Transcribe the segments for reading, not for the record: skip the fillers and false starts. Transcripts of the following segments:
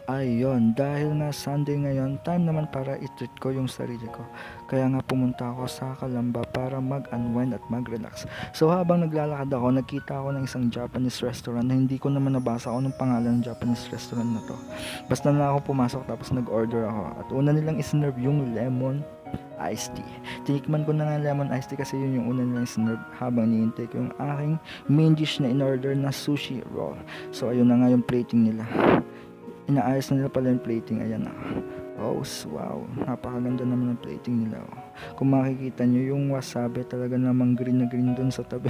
Ayun, dahil nga Sunday ngayon, time naman para i-treat ko yung sarili ko. Kaya nga pumunta ako sa Kalamba para mag-unwind at mag-relax. So habang naglalakad ako, nagkita ako ng isang Japanese restaurant na hindi ko naman nabasa kung anong pangalan ng Japanese restaurant na to. Basta na ako pumasok tapos nag-order ako. At una nilang isinurb yung lemon iced tea. Tinikman ko na nga lemon iced tea kasi yun yung una nilang isinurb habang niintay ko yung aking main dish na in-order na sushi roll. So ayun na nga yung plating nila. Inaayos na nila pala yung plating, ayan na. Oh, wow, napakaganda naman ng plating nila. Oh. Kung makikita nyo yung wasabi, talaga namang green na green dun sa tabi.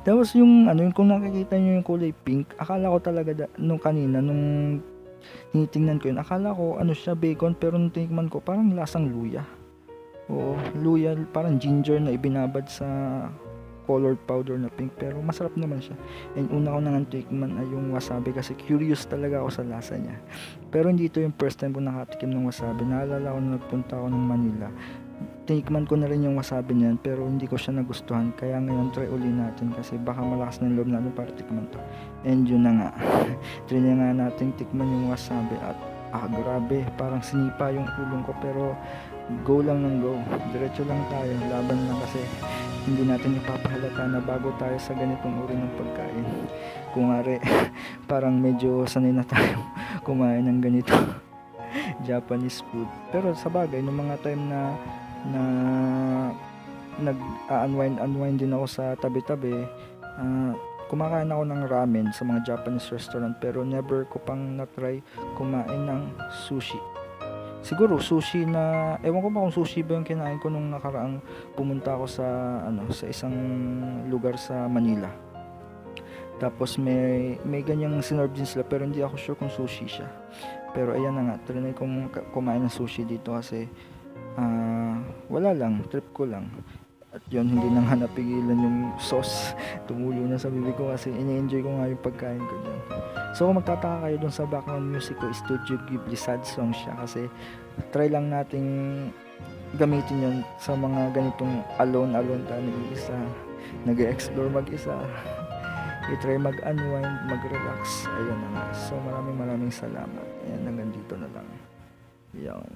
Tapos yung ano, yung kung nakikita nyo yung kulay pink, akala ko talaga nung kanina, nung tinitingnan ko yun, akala ko ano siya, bacon, pero nung tinikman ko, parang lasang luya. Oo, luya, parang ginger na ibinabad sa colored powder na pink, pero masarap naman siya. And una ko nang tikman ay yung wasabi kasi curious talaga ako sa lasa niya. Pero hindi ito yung first time ko nakatikim ng wasabi. Naalala ko na nagpunta ako ng Manila. Tinikman ko na rin yung wasabi niyan pero hindi ko siya nagustuhan. Kaya ngayon try uli natin kasi baka malakas ng loob natin para tikman to. And yun na nga. Try na nga natin tikman yung wasabi at grabe, parang sinipa yung ulong ko pero go lang ng go. Diretso lang tayo, laban lang kasi hindi natin ipapahalata na bago tayo sa ganitong uri ng pagkain. Kung ari, parang medyo sanay na tayo kumain ng ganito Japanese food. Pero sa bagay, nung mga time na nag-unwind din ako sa tabi-tabi, kumakain ako ng ramen sa mga Japanese restaurant pero never ko pang na-try kumain ng sushi. Siguro sushi na ewan ko ba kung sushi ba yung kinain ko nung nakaraang pumunta ako sa sa isang lugar sa Manila. Tapos may ganyang sinerve din sila pero hindi ako sure kung sushi siya. Pero ayan na nga, trinay kong kumain ng sushi dito kasi wala lang, trip ko lang. At yun, hindi na nga napigilan yung sauce. Tumulo na sa bibig ko kasi ini-enjoy ko nga yung pagkain ko dyan. So kung magtataka kayo dun sa background music ko, Studio Ghibli sad song siya kasi try lang nating gamitin yun sa mga ganitong alone tayo nag-iisa, nag-explore mag-isa, i-try mag-unwind, mag-relax. Ayun na nga. So maraming salamat. Ayan, hanggang dito na lang. Yan.